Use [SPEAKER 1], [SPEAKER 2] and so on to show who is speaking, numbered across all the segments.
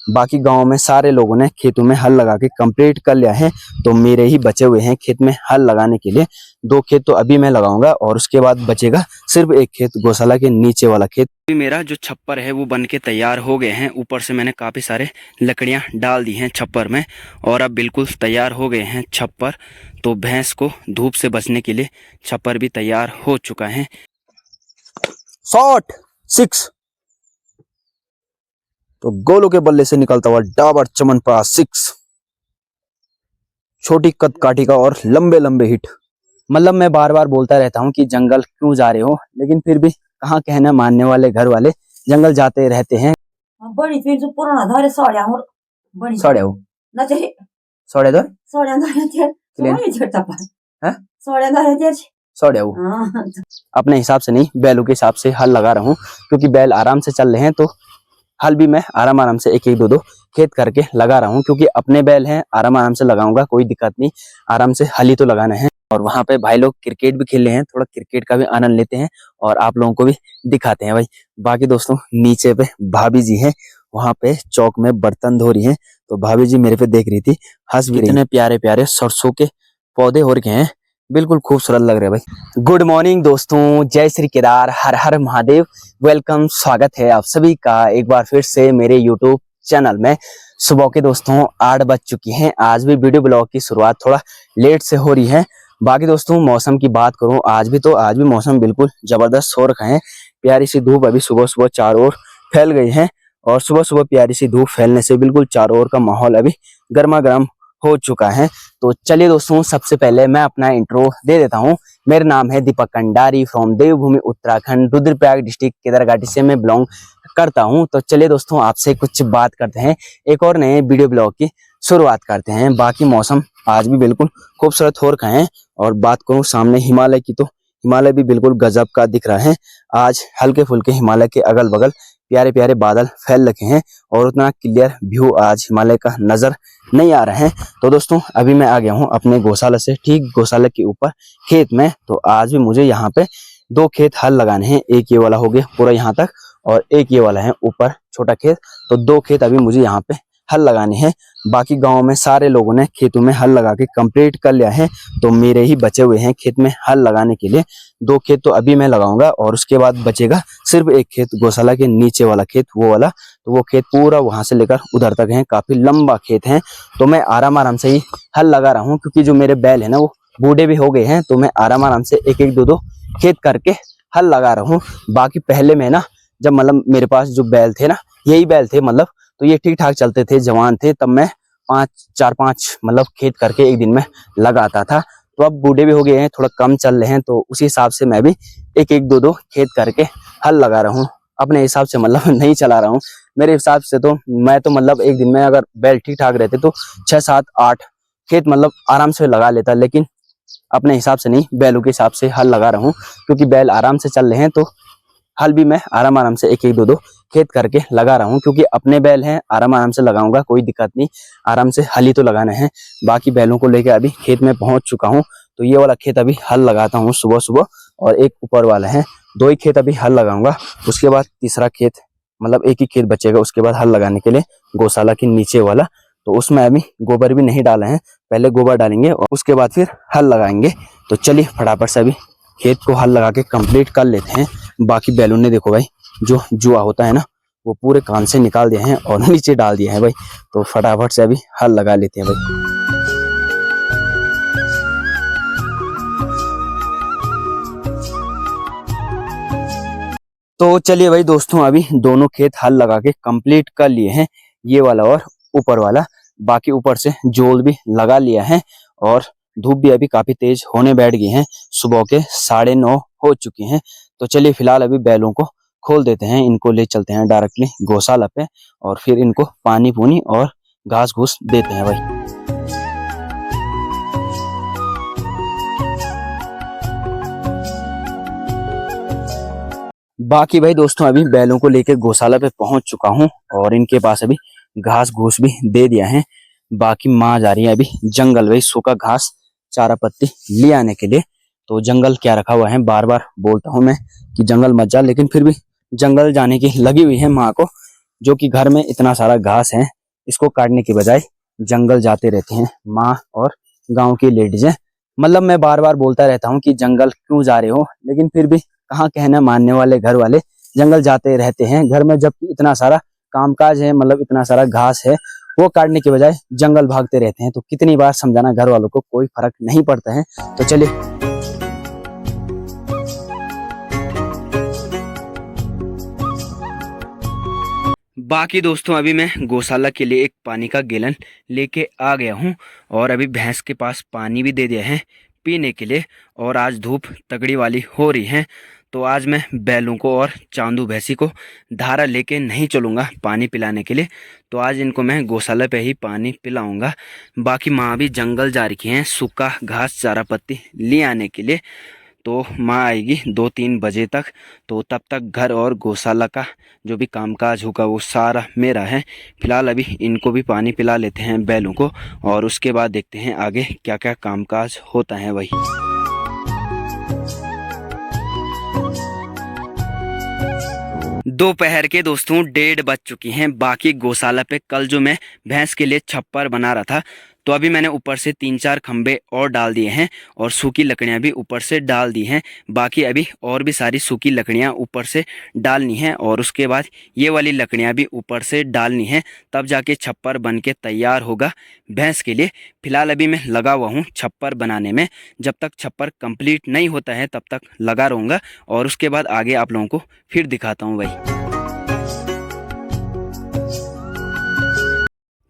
[SPEAKER 1] बाकी गांव में सारे लोगों ने खेतों में हल लगा के कंप्लीट कर लिया है। तो मेरे ही बचे हुए हैं खेत में हल लगाने के लिए। 2 खेत तो अभी मैं लगाऊंगा और उसके बाद बचेगा सिर्फ 1 खेत, गौशाला के नीचे वाला खेत। मेरा जो छप्पर है वो बन के तैयार हो गए हैं। ऊपर से मैंने काफी सारे लकड़ियां डाल दी हैं छप्पर में और अब बिल्कुल तैयार हो गए हैं छप्पर। तो भैंस को धूप से बचने के लिए छप्पर भी तैयार हो चुका है। शॉट 6 तो गोलों के बल्ले से निकलता हुआ डाबर चमनप्राश 6, छोटी कद काठी का और लंबे लंबे हिट। मतलब मैं बार बार बोलता रहता हूँ कि जंगल क्यों जा रहे हो, लेकिन फिर भी कहाँ कहना मानने वाले घर वाले जंगल जाते रहते हैं। बड़ी फिर जो पुराना धारे साड़ियां और बड़ी साड़ियां हो ना चाहिए साड़ियां तो साड़ियां धारे थे सोई झटता पर हैं साड़ियां धारे थे साड़ियां हो अपने हिसाब से नहीं, बैलों के हिसाब से हल लगा रहा हूँ क्योंकि बैल आराम से चल रहे हैं। तो हल भी मैं आराम से 1-1 2-2 खेत करके लगा रहा हूँ क्योंकि अपने बैल हैं, आराम से लगाऊंगा, कोई दिक्कत नहीं, आराम से हल ही तो लगाना है। और वहां पे भाई लोग क्रिकेट भी खेल रहे हैं, थोड़ा क्रिकेट का भी आनंद लेते हैं और आप लोगों को भी दिखाते हैं भाई। बाकी दोस्तों नीचे पे भाभी जी हैं, वहां पे चौक में बर्तन धो रही हैं। तो भाभी जी मेरे पे देख रही थी, हंस भी रही। इतने प्यारे प्यारे सरसों के पौधे हो रखे हैं, बिल्कुल खूबसूरत लग रहे हैं भाई। गुड मॉर्निंग दोस्तों, जय श्री केदार, हर हर महादेव। वेलकम, स्वागत है आप सभी का एक बार फिर से मेरे यूट्यूब चैनल में। सुबह के दोस्तों 8 बज चुकी हैं। आज भी वीडियो ब्लॉग की शुरुआत थोड़ा लेट से हो रही है। बाकी दोस्तों मौसम की बात करूं, आज भी मौसम बिल्कुल जबरदस्त हो रखा है। प्यारी सी धूप अभी सुबह सुबह चारों ओर फैल गई है और सुबह सुबह प्यारी सी धूप फैलने से बिल्कुल चारों ओर का माहौल अभी गर्मा गर्म हो चुका है। तो चलिए दोस्तों, सबसे पहले मैं अपना इंट्रो दे देता हूँ। मेरा नाम है दीपक कंडारी फ्रॉम देवभूमि उत्तराखंड, रुद्रप्रयाग डिस्ट्रिक्ट, केदारघाटी से मैं बिलोंग करता हूँ। तो चलिए दोस्तों आपसे कुछ बात करते हैं, एक और नए वीडियो ब्लॉग की शुरुआत करते हैं। बाकी मौसम आज भी बिल्कुल खूबसूरत हो रखा है और बात करूँ सामने हिमालय की, तो हिमालय भी बिल्कुल गजब का दिख रहा है। आज हल्के फुल्के हिमालय के अगल बगल प्यारे प्यारे बादल फैल रखे हैं और उतना क्लियर व्यू आज हिमालय का नजर नहीं आ रहा है। तो दोस्तों अभी मैं आ गया हूँ अपने गौशाला से, ठीक गौशाला के ऊपर खेत में। तो आज भी मुझे यहाँ पे 2 खेत हल लगाने हैं। एक ये वाला हो गया पूरा यहाँ तक और एक ये वाला है ऊपर छोटा खेत। तो 2 खेत अभी मुझे यहाँ पे हल लगाने हैं। बाकी गांव में सारे लोगों ने खेतों में हल लगा के कंप्लीट कर लिया है। तो मेरे ही बचे हुए हैं खेत में हल लगाने के लिए। 2 खेत तो अभी मैं लगाऊंगा और उसके बाद बचेगा सिर्फ 1 खेत, गौशाला के नीचे वाला खेत, वो वाला। तो वो खेत पूरा वहां से लेकर उधर तक है, काफी लंबा खेत है। तो मैं आराम से ही हल लगा रहा हूँ क्योंकि जो मेरे बैल है ना वो बूढ़े भी हो गए हैं। तो मैं आराम से 1-1 2-2 खेत करके हल लगा रहा हूँ। बाकी पहले मैं ना, जब मतलब मेरे पास जो बैल थे ना, यही बैल थे मतलब, तो ये ठीक ठाक चलते थे, जवान थे, तब मैं 4-5 मतलब खेत करके एक दिन में लगाता था। तो अब बूढ़े भी हो गए हैं, थोड़ा कम चल रहे हैं, तो उसी हिसाब से मैं भी 1-1 2-2 खेत करके हल लगा रहा हूँ। अपने हिसाब से मतलब नहीं चला रहा हूँ। मेरे हिसाब से तो मैं तो मतलब एक दिन में अगर बैल ठीक ठाक रहते तो 6-7-8 खेत मतलब आराम से लगा लेता, लेकिन अपने हिसाब से नहीं, बैलों के हिसाब से हल लगा रहा हूँ क्योंकि बैल आराम से चल रहे हैं। तो हल भी मैं आराम से 1-1 2-2 खेत करके लगा रहा हूँ क्योंकि अपने बैल हैं, आराम से लगाऊंगा, कोई दिक्कत नहीं, आराम से हल ही तो लगाना है। बाकी बैलों को लेकर अभी खेत में पहुंच चुका हूँ। तो ये वाला खेत अभी हल लगाता हूँ सुबह सुबह और एक ऊपर वाला है, 2 ही खेत अभी हल लगाऊंगा। उसके बाद तीसरा खेत मतलब 1 ही खेत बचेगा उसके बाद हल लगाने के लिए, गौशाला के नीचे वाला। तो उसमें अभी गोबर भी नहीं डाला है, पहले गोबर डालेंगे और उसके बाद फिर हल लगाएंगे। तो चलिए फटाफट से अभी खेत को हल लगा के कंप्लीट कर लेते हैं। बाकी बैलून ने देखो भाई, जो जुआ होता है ना वो पूरे कान से निकाल दिए हैं और नीचे डाल दिया है भाई। तो फटाफट से अभी हल लगा लेते हैं भाई। तो चलिए भाई दोस्तों, अभी दोनों खेत हल लगा के कंप्लीट कर लिए हैं, ये वाला और ऊपर वाला। बाकी ऊपर से जोल भी लगा लिया है और धूप भी अभी काफी तेज होने बैठ गई है, सुबह के 9:30 हो चुकी हैं। तो चलिए फिलहाल अभी बैलों को खोल देते हैं, इनको ले चलते हैं डायरेक्टली गौशाला पे और फिर इनको पानी पूनी और घास घूस देते हैं भाई। बाकी भाई दोस्तों अभी बैलों को लेकर गौशाला पे पहुंच चुका हूं और इनके पास अभी घास घूस भी दे दिया है। बाकी माँ जा रही है अभी जंगल, भाई सूखा घास चारा पत्ती ले आने के लिए। तो जंगल क्या रखा हुआ है, बार बार बोलता हूं मैं कि जंगल मत जा, लेकिन फिर भी जंगल जाने की लगी हुई है माँ को। जो कि घर में इतना सारा घास है, इसको काटने की बजाय जंगल जाते रहते हैं माँ और गांव की लेडीज हैं। मतलब मैं बार बार बोलता रहता हूँ कि जंगल क्यों जा रहे हो, लेकिन फिर भी कहाँ कहना मानने वाले घर वाले जंगल जाते रहते हैं। घर में जब इतना सारा कामकाज है, मतलब इतना सारा घास है, वो काटने के बजाय जंगल भागते रहते हैं। तो कितनी बार समझाना घर वालों को, कोई फर्क नहीं पड़ता है। तो चलिए बाकी दोस्तों, अभी मैं गौशाला के लिए एक पानी का गैलन लेके आ गया हूँ और अभी भैंस के पास पानी भी दे दिया है पीने के लिए। और आज धूप तगड़ी वाली हो रही है, तो आज मैं बैलों को और चांदू भैंसी को धारा लेके नहीं चलूँगा पानी पिलाने के लिए। तो आज इनको मैं गौशाला पे ही पानी पिलाऊंगा। बाकी माँ भी जंगल जा रखी हैं सूखा घास चारा पत्ती ले आने के लिए। तो माँ आएगी 2-3 बजे तक, तो तब तक घर और गौशाला का जो भी कामकाज होगा वो सारा मेरा है। फिलहाल अभी इनको भी पानी पिला लेते हैं बैलों को, और उसके बाद देखते हैं आगे क्या क्या कामकाज होता है। वही दोपहर के दोस्तों 1:30 बज चुकी हैं। बाकी गौशाला पे कल जो मैं भैंस के लिए छप्पर बना रहा था, तो अभी मैंने ऊपर से 3-4 खंबे और डाल दिए हैं और सूखी लकड़ियां भी ऊपर से डाल दी हैं। बाकी अभी और भी सारी सूखी लकड़ियां ऊपर से डालनी हैं, और उसके बाद ये वाली लकड़ियां भी ऊपर से डालनी हैं, तब जाके छप्पर बन के तैयार होगा भैंस के लिए। फिलहाल अभी मैं लगा हुआ हूँ छप्पर बनाने में। जब तक छप्पर कंप्लीट नहीं होता है तब तक लगा रहूँगा, और उसके बाद आगे आप लोगों को फिर दिखाता हूँ भाई।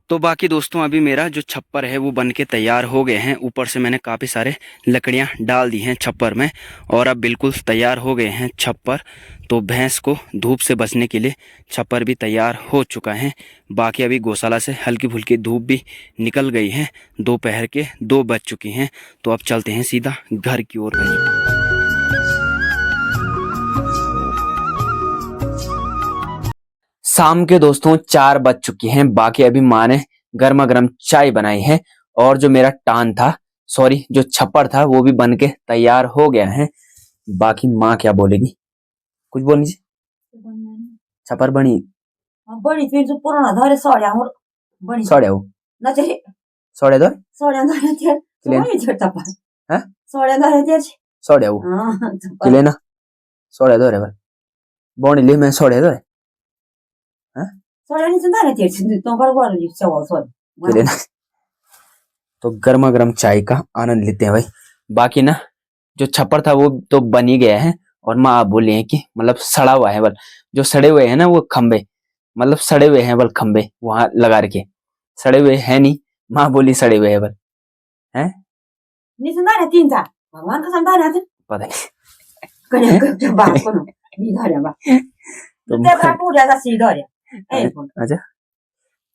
[SPEAKER 1] तो बाकी दोस्तों, अभी मेरा जो छप्पर है वो बन के तैयार हो गए हैं। ऊपर से मैंने काफ़ी सारे लकड़ियां डाल दी हैं छप्पर में, और अब बिल्कुल तैयार हो गए हैं छप्पर। तो भैंस को धूप से बचने के लिए छप्पर भी तैयार हो चुका है। बाकी अभी गौशाला से हल्की फुल्की धूप भी निकल गई है। दोपहर के 2 बज चुकी हैं, तो अब चलते हैं सीधा घर की ओर। शाम के दोस्तों 4 बज चुकी हैं। बाकी अभी माँ ने गर्मा गर्म चाय बनाई है, और जो मेरा टान था, सॉरी जो छप्पर था, वो भी बन के तैयार हो गया है। बाकी माँ क्या बोलेगी, कुछ बोलनी जी? छप्पर बनी
[SPEAKER 2] बड़ी फिर जो पुराना धारे साड़ियां और बड़ी
[SPEAKER 1] साड़े हो
[SPEAKER 2] ना चाहिए
[SPEAKER 1] साड़े दो
[SPEAKER 2] साड़ियां धारे थे
[SPEAKER 1] किलेन
[SPEAKER 2] ये छटा पर
[SPEAKER 1] हैं
[SPEAKER 2] साड़ियां धारे थे
[SPEAKER 1] साड़े हो
[SPEAKER 2] हां
[SPEAKER 1] किलेन साड़े दो रे भाई बोनी ले मैं साड़े दो हैं
[SPEAKER 2] साड़ियां नहीं धारे थे तो पर वो ये चावल सो
[SPEAKER 1] किलेन। तो गर्मा गर्म चाय का आनंद लेते हैं भाई। बाकी ना जो छप्पर था वो तो बन ही गया है, और माँ आप बोली है कि मतलब सड़ा हुआ है बल, जो सड़े हुए हैं ना वो खंबे, मतलब सड़े हुए हैं बल खंबे वहां लगा रखे, सड़े हुए हैं नहीं, माँ बोली सड़े हुए हैं बल हैं
[SPEAKER 2] नहीं सुना रहे 3 था भगवान का संतान है
[SPEAKER 1] पता नहीं
[SPEAKER 2] करे बात को नहीं धारे बा तो तेरा पूरा का सीधा है।
[SPEAKER 1] अच्छा,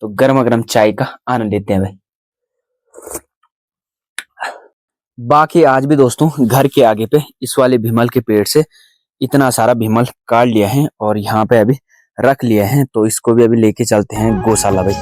[SPEAKER 1] तो गर्मा गर्म चाय का आनंद लेते हैं भाई। बाकी आज भी दोस्तों घर के आगे पे इस वाले भीमल के पेड़ से इतना सारा भीमल काट लिया है, और यहाँ पे अभी रख लिया है। तो इसको भी अभी लेके चलते हैं गौशाला भाई।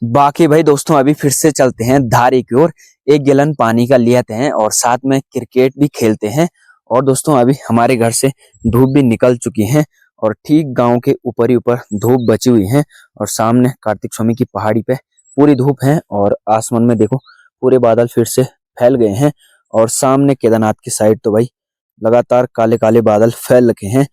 [SPEAKER 1] बाकी भाई दोस्तों, अभी फिर से चलते हैं धारी की ओर, एक गैलन पानी का लेते हैं और साथ में क्रिकेट भी खेलते हैं। और दोस्तों अभी हमारे घर से धूप भी निकल चुकी है, और ठीक गांव के ऊपर ही ऊपर धूप बची हुई है, और सामने कार्तिक स्वामी की पहाड़ी पे पूरी धूप है, और आसमान में देखो पूरे बादल फिर से फैल गए हैं, और सामने केदारनाथ की साइड तो भाई लगातार काले काले बादल फैल रखे हैं।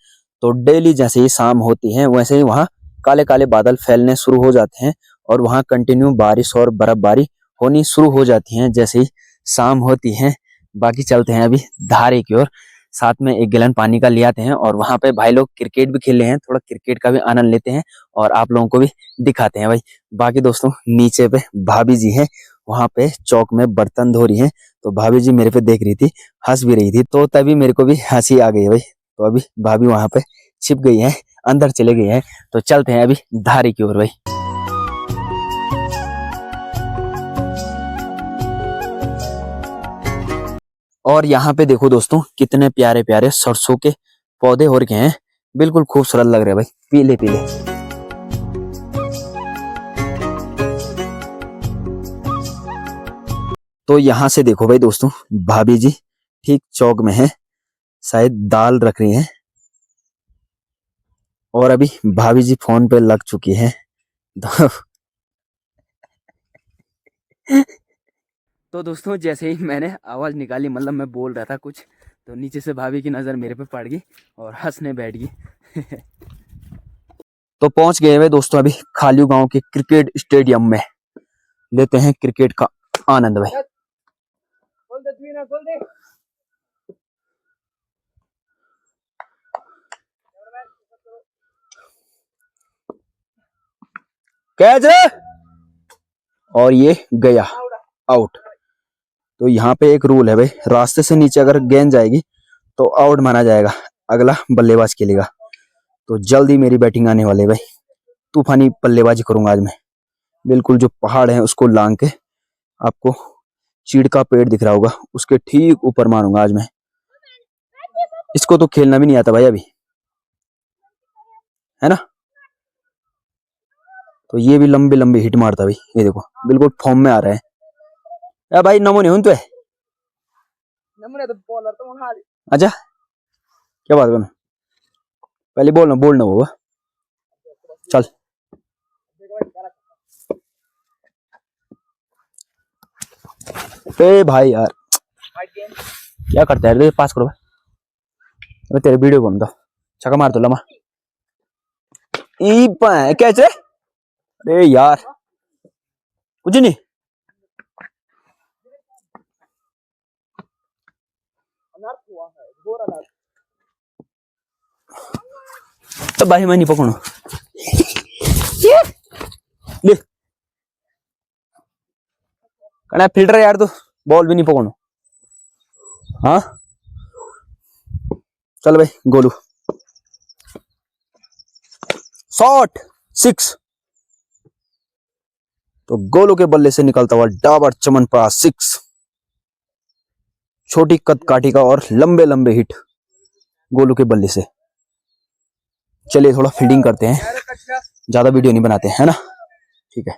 [SPEAKER 1] तो डेली जैसे ही शाम होती है वैसे ही वहाँ काले काले बादल फैलने शुरू हो जाते हैं, और वहाँ कंटिन्यू बारिश और बर्फबारी होनी शुरू हो जाती है जैसे ही शाम होती है। बाकी चलते हैं अभी धारे की ओर, साथ में एक गैलन पानी का ले आते हैं, और वहाँ पे भाई लोग क्रिकेट भी खेल रहे हैं, थोड़ा क्रिकेट का भी आनंद लेते हैं और आप लोगों को भी दिखाते हैं भाई। बाकी दोस्तों नीचे पे भाभी जी हैं, वहाँ पे चौक में बर्तन धो रही हैं, तो भाभी जी मेरे पे देख रही थी, हंस भी रही थी, तो तभी मेरे को भी हंसी आ गई भाई। तो अभी भाभी वहाँ पे छिप गई है, अंदर चले गई है। तो चलते हैं अभी धारे की ओर भाई। और यहाँ पे देखो दोस्तों कितने प्यारे प्यारे सरसों के पौधे हो रखे हैं, बिल्कुल खूबसूरत लग रहे हैं भाई, पीले पीले। तो यहाँ से देखो भाई दोस्तों, भाभी जी ठीक चौक में है, शायद दाल रख रही हैं। और अभी भाभी जी फोन पे लग चुकी है। तो दोस्तों जैसे ही मैंने आवाज निकाली, मतलब मैं बोल रहा था कुछ, तो नीचे से भाभी की नजर मेरे पे पड़ गई और हंसने बैठ गई। तो पहुंच गए हुए दोस्तों अभी खालियू गांव के क्रिकेट स्टेडियम में, लेते हैं क्रिकेट का आनंद भाई। कैच रे, और ये गया आउट। तो यहाँ पे एक रूल है भाई, रास्ते से नीचे अगर गेंद जाएगी तो आउट माना जाएगा, अगला बल्लेबाज खेलेगा। तो जल्दी मेरी बैटिंग आने वाली है भाई, तूफानी बल्लेबाजी करूंगा आज मैं। बिल्कुल जो पहाड़ है उसको लांग के, आपको चीड़ का पेड़ दिख रहा होगा उसके ठीक ऊपर मारूंगा आज मैं। इसको तो खेलना भी नहीं आता भाई अभी, है ना। तो ये भी लंबे लंबे हिट मारता भाई, ये देखो बिल्कुल फॉर्म में आ रहा है। या भाई नमो नहीं हूं तो है, अच्छा क्या बात करना, पहले बोलना होगा। चल ए भाई यार क्या करता है, पास करो भाई, तेरे वीडियो बनता छक्का मार तो लमा ई कैसे। अरे यार कुछ नहीं, तो भाई मैं नहीं पकड़ू ले कहना फिल्टर यार, तो बॉल भी नहीं पकड़ू। हाँ चल भाई गोलू, शॉट 6। तो गोलू के बल्ले से निकलता हुआ डाबर चमनप्राश 6। छोटी कद काठी का और लंबे लंबे हिट गोलू के बल्ले से। चलिए थोड़ा फील्डिंग करते हैं, ज्यादा वीडियो नहीं बनाते हैं, है ना। ठीक है।